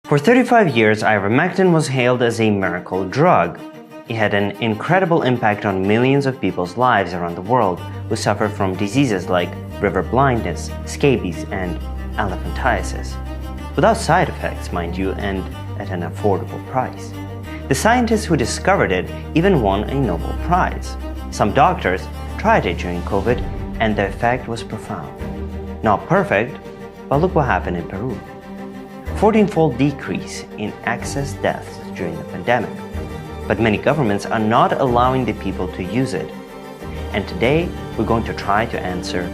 For 35 years, ivermectin was hailed as a miracle drug. It had an incredible impact on millions of people's lives around the world who suffer from diseases like river blindness, scabies, and elephantiasis. Without side effects, mind you, and at an affordable price. The scientists who discovered it even won a Nobel Prize. Some doctors tried it during COVID, and the effect was profound. Not perfect, but look what happened in Peru. 14-fold decrease in excess deaths during the pandemic. But many governments are not allowing the people to use it. And today, we're going to try to answer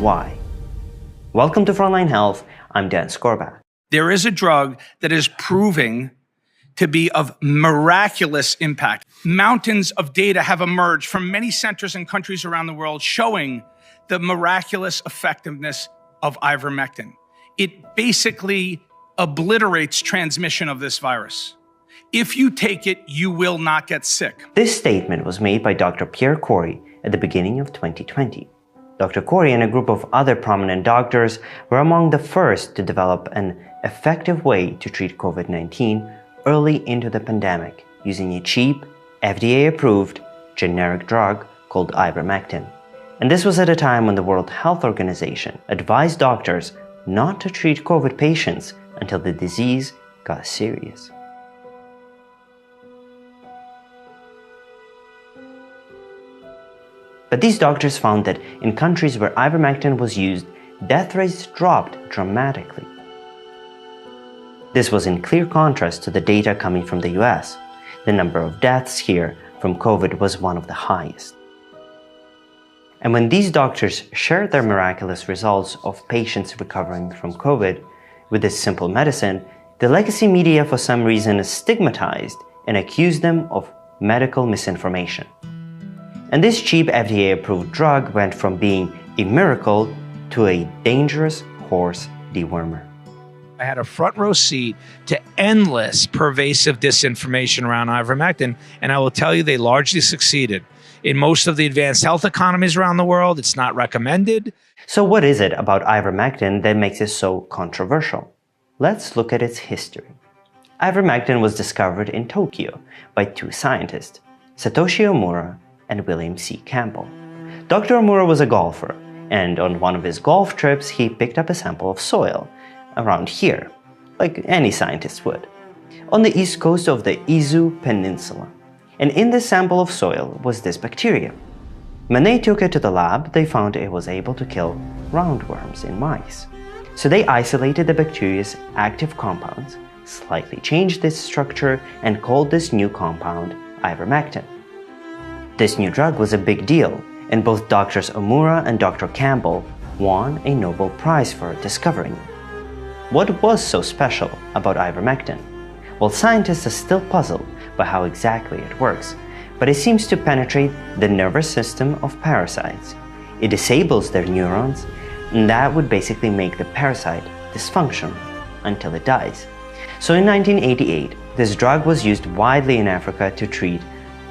why. Welcome to Frontline Health. I'm Dan Skorback. There is a drug that is proving to be of miraculous impact. Mountains of data have emerged from many centers and countries around the world showing the miraculous effectiveness of ivermectin. It basically obliterates transmission of this virus. If you take it, you will not get sick. This statement was made by Dr. Pierre Kory at the beginning of 2020. Dr. Kory and a group of other prominent doctors were among the first to develop an effective way to treat COVID-19 early into the pandemic using a cheap, FDA-approved generic drug called ivermectin. And this was at a time when the World Health Organization advised doctors not to treat COVID patients until the disease got serious. But these doctors found that in countries where ivermectin was used, death rates dropped dramatically. This was in clear contrast to the data coming from the US. The number of deaths here from COVID was one of the highest. And when these doctors shared their miraculous results of patients recovering from COVID with this simple medicine, the legacy media for some reason stigmatized and accused them of medical misinformation. And this cheap FDA-approved drug went from being a miracle to a dangerous horse dewormer. I had a front row seat to endless pervasive disinformation around ivermectin, and I will tell you they largely succeeded. In most of the advanced health economies around the world, it's not recommended. So what is it about ivermectin that makes it so controversial? Let's look at its history. Ivermectin was discovered in Tokyo by two scientists, Satoshi Omura and William C. Campbell. Dr. Omura was a golfer, and on one of his golf trips, he picked up a sample of soil around here, like any scientist would, on the east coast of the Izu Peninsula. And in this sample of soil was this bacteria. When they took it to the lab, they found it was able to kill roundworms in mice. So they isolated the bacteria's active compounds, slightly changed its structure, and called this new compound ivermectin. This new drug was a big deal, and both Drs. Omura and Dr. Campbell won a Nobel Prize for discovering it. What was so special about ivermectin? Well, scientists are still puzzled by how exactly it works, but it seems to penetrate the nervous system of parasites. It disables their neurons, and that would basically make the parasite dysfunctional until it dies. So in 1988, this drug was used widely in Africa to treat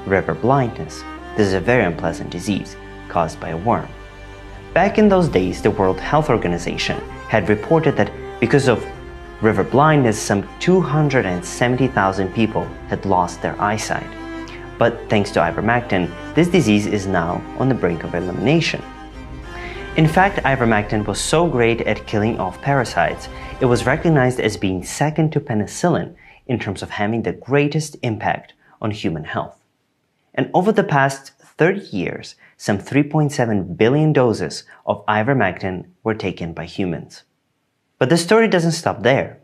river blindness. This is a very unpleasant disease caused by a worm. Back in those days, the World Health Organization had reported that because of river blindness, some 270,000 people had lost their eyesight. But thanks to ivermectin, this disease is now on the brink of elimination. In fact, ivermectin was so great at killing off parasites, it was recognized as being second to penicillin in terms of having the greatest impact on human health. And over the past 30 years, some 3.7 billion doses of ivermectin were taken by humans. But the story doesn't stop there.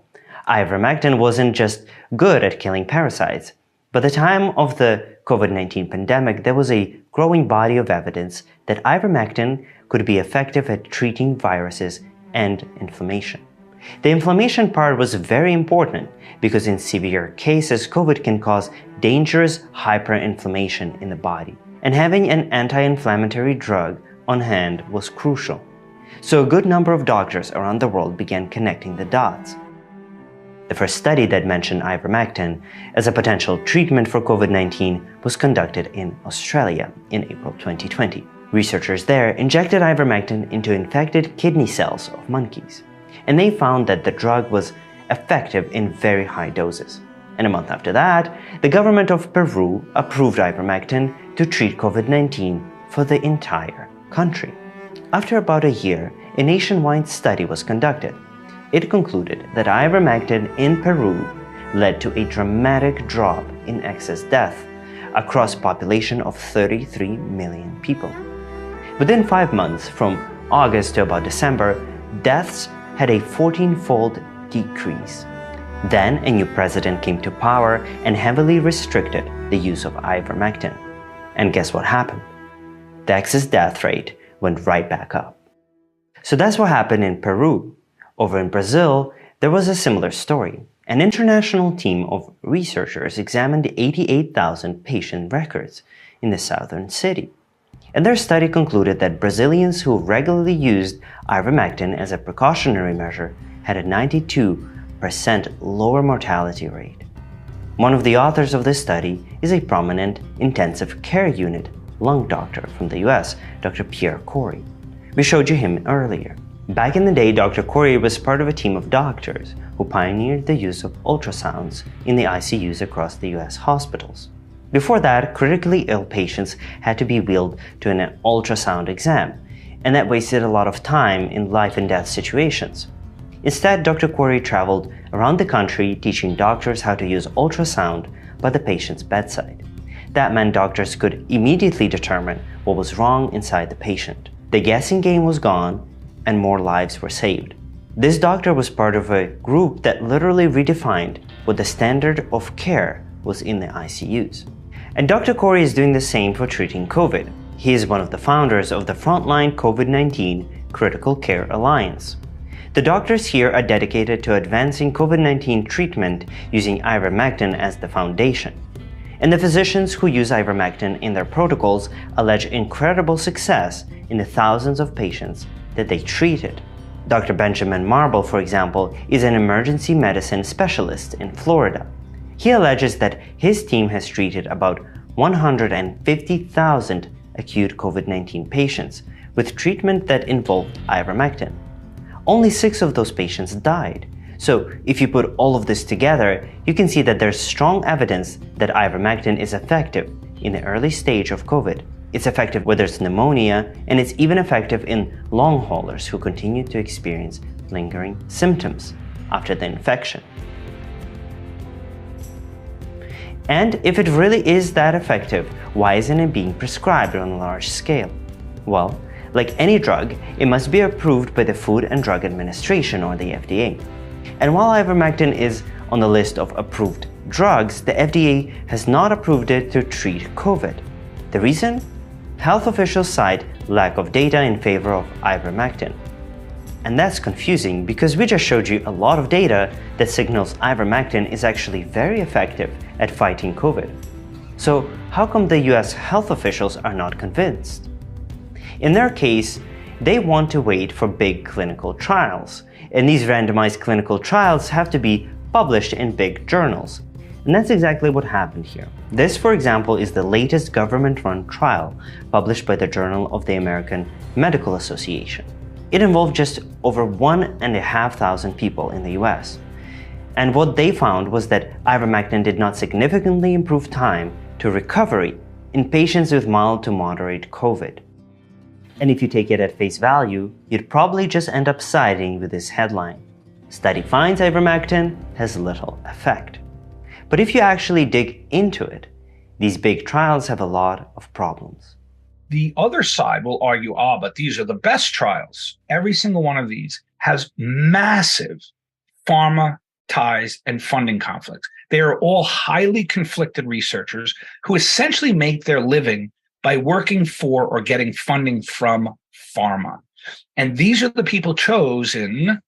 Ivermectin wasn't just good at killing parasites. By the time of the COVID-19 pandemic, there was a growing body of evidence that ivermectin could be effective at treating viruses and inflammation. The inflammation part was very important because in severe cases, COVID can cause dangerous hyperinflammation in the body. And having an anti-inflammatory drug on hand was crucial. So a good number of doctors around the world began connecting the dots. The first study that mentioned ivermectin as a potential treatment for COVID-19 was conducted in Australia in April 2020. Researchers there injected ivermectin into infected kidney cells of monkeys, and they found that the drug was effective in very high doses. And a month after that, the government of Peru approved ivermectin to treat COVID-19 for the entire country. After about a year, a nationwide study was conducted. It concluded that ivermectin in Peru led to a dramatic drop in excess death across a population of 33 million people. Within 5 months, from August to about December, deaths had a 14-fold decrease. Then a new president came to power and heavily restricted the use of ivermectin. And guess what happened? The excess death rate went right back up. So that's what happened in Peru. Over in Brazil, there was a similar story. An international team of researchers examined 88,000 patient records in the southern city. And their study concluded that Brazilians who regularly used ivermectin as a precautionary measure had a 92% lower mortality rate. One of the authors of this study is a prominent intensive care unit lung doctor from the US, Dr. Pierre Corey. We showed you him earlier. Back in the day, Dr. Corey was part of a team of doctors who pioneered the use of ultrasounds in the ICUs across the US hospitals. Before that, critically ill patients had to be wheeled to an ultrasound exam, and that wasted a lot of time in life and death situations. Instead, Dr. Corey traveled around the country teaching doctors how to use ultrasound by the patient's bedside. That meant doctors could immediately determine what was wrong inside the patient. The guessing game was gone, and more lives were saved. This doctor was part of a group that literally redefined what the standard of care was in the ICUs. And Dr. Corey is doing the same for treating COVID. He is one of the founders of the Frontline COVID-19 Critical Care Alliance. The doctors here are dedicated to advancing COVID-19 treatment using ivermectin as the foundation. And the physicians who use ivermectin in their protocols allege incredible success in the thousands of patients that they treated. Dr. Benjamin Marble, for example, is an emergency medicine specialist in Florida. He alleges that his team has treated about 150,000 acute COVID-19 patients with treatment that involved ivermectin. Only 6 of those patients died. So if you put all of this together, you can see that there's strong evidence that ivermectin is effective in the early stage of COVID. It's effective where there's pneumonia, and it's even effective in long haulers who continue to experience lingering symptoms after the infection. And if it really is that effective, why isn't it being prescribed on a large scale? Well, like any drug, it must be approved by the Food and Drug Administration, or the FDA. And while ivermectin is on the list of approved drugs, the FDA has not approved it to treat COVID. The reason? Health officials cite lack of data in favor of ivermectin. And that's confusing because we just showed you a lot of data that signals ivermectin is actually very effective at fighting COVID. So how come the US health officials are not convinced? In their case, they want to wait for big clinical trials, and these randomized clinical trials have to be published in big journals. And that's exactly what happened here. This, for example, is the latest government-run trial published by the Journal of the American Medical Association. It involved just over 1,500 people in the US. And what they found was that ivermectin did not significantly improve time to recovery in patients with mild to moderate COVID. And if you take it at face value, you'd probably just end up siding with this headline. Study finds ivermectin has little effect. But if you actually dig into it, these big trials have a lot of problems. The other side will argue, but these are the best trials. Every single one of these has massive pharma ties and funding conflicts. They are all highly conflicted researchers who essentially make their living by working for or getting funding from pharma. And these are the people chosen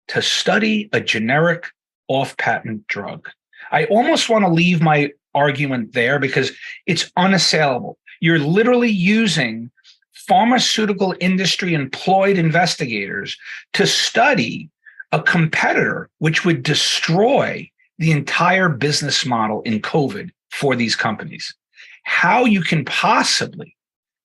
to study a generic off-patent drug. I almost want to leave my argument there because it's unassailable. You're literally using pharmaceutical industry employed investigators to study a competitor which would destroy the entire business model in COVID for these companies. How you can possibly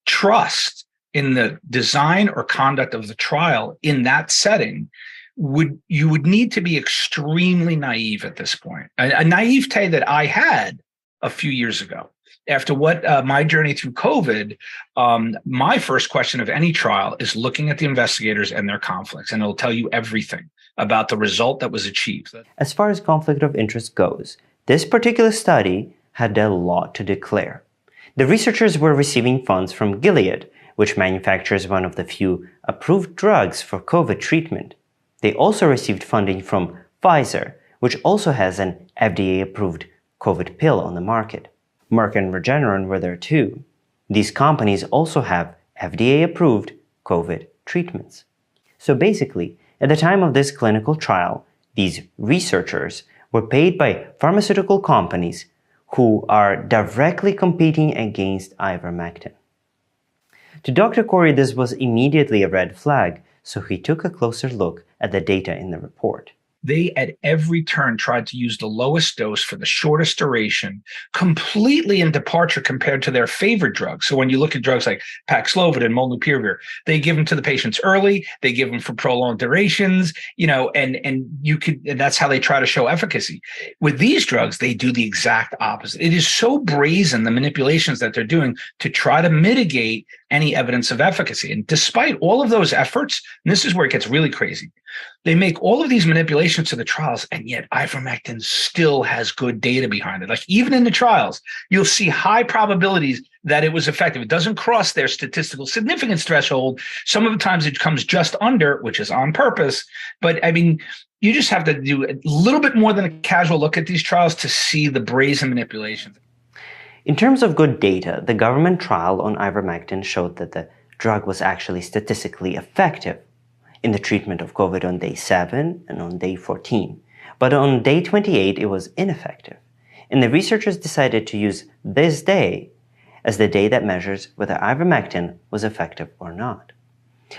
trust in the design or conduct of the trial in that setting you would need to be extremely naive at this point. A naivete that I had a few years ago. After my journey through COVID, my first question of any trial is looking at the investigators and their conflicts, and it'll tell you everything about the result that was achieved. As far as conflict of interest goes, this particular study had a lot to declare. The researchers were receiving funds from Gilead, which manufactures one of the few approved drugs for COVID treatment. They also received funding from Pfizer, which also has an FDA-approved COVID pill on the market. Merck and Regeneron were there too. These companies also have FDA-approved COVID treatments. So basically, at the time of this clinical trial, these researchers were paid by pharmaceutical companies who are directly competing against ivermectin. To Dr. Corey, this was immediately a red flag, so he took a closer look at the data in the report. They, at every turn, tried to use the lowest dose for the shortest duration, completely in departure compared to their favorite drugs. So when you look at drugs like Paxlovid and Molnupiravir, they give them to the patients early, they give them for prolonged durations, and that's how they try to show efficacy. With these drugs, they do the exact opposite. It is so brazen, the manipulations that they're doing to try to mitigate any evidence of efficacy. And despite all of those efforts, and this is where it gets really crazy, they make all of these manipulations to the trials, and yet ivermectin still has good data behind it. Like even in the trials, you'll see high probabilities that it was effective. It doesn't cross their statistical significance threshold. Some of the times it comes just under, which is on purpose. But I mean, you just have to do a little bit more than a casual look at these trials to see the brazen manipulations. In terms of good data, the government trial on ivermectin showed that the drug was actually statistically effective in the treatment of COVID on day 7 and on day 14. But on day 28, it was ineffective. And the researchers decided to use this day as the day that measures whether ivermectin was effective or not.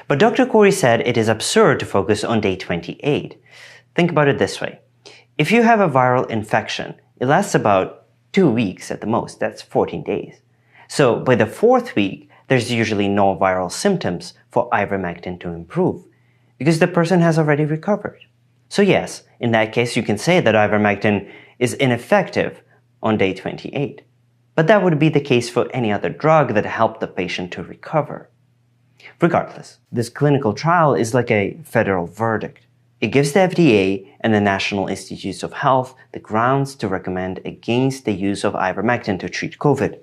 But Dr. Corey said it is absurd to focus on day 28. Think about it this way. If you have a viral infection, it lasts about 2 weeks at the most. That's 14 days. So by the 4th week, there's usually no viral symptoms for ivermectin to improve, because the person has already recovered. So yes, in that case, you can say that ivermectin is ineffective on day 28. But that would be the case for any other drug that helped the patient to recover. Regardless, this clinical trial is like a federal verdict. It gives the FDA and the National Institutes of Health the grounds to recommend against the use of ivermectin to treat COVID.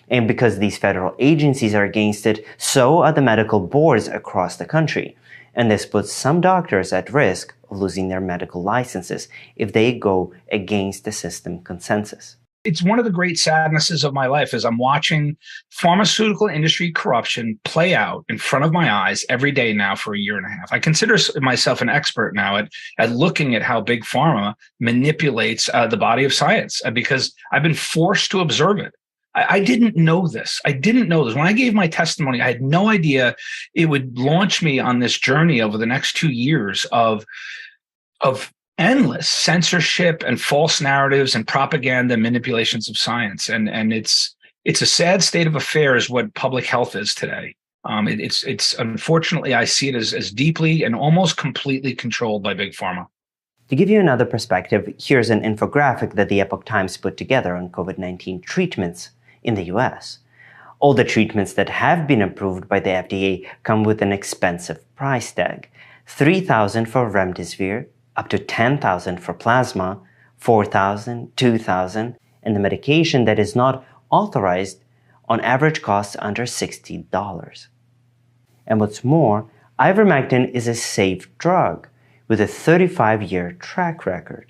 And because these federal agencies are against it, so are the medical boards across the country. And this puts some doctors at risk of losing their medical licenses if they go against the system consensus. It's one of the great sadnesses of my life is I'm watching pharmaceutical industry corruption play out in front of my eyes every day now for a year and a half. I consider myself an expert now at looking at how big pharma manipulates the body of science because I've been forced to observe it. I didn't know this. When I gave my testimony, I had no idea it would launch me on this journey over the next 2 years of endless censorship and false narratives and propaganda and manipulations of science. And it's a sad state of affairs what public health is today. It's unfortunately, I see it as deeply and almost completely controlled by big pharma. To give you another perspective, here's an infographic that the Epoch Times put together on COVID-19 treatments in the US. All the treatments that have been approved by the FDA come with an expensive price tag. $3,000 for remdesivir, up to $10,000 for plasma, $4,000, $2,000, and the medication that is not authorized on average costs under $60. And what's more, ivermectin is a safe drug with a 35-year track record,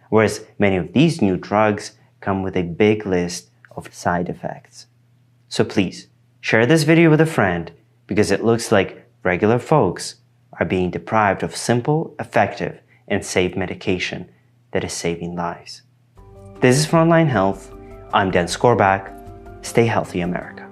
whereas many of these new drugs come with a big list of side effects. So please, share this video with a friend because it looks like regular folks are being deprived of simple, effective, and safe medication that is saving lives. This is Frontline Health. I'm Dan Skorback. Stay healthy, America.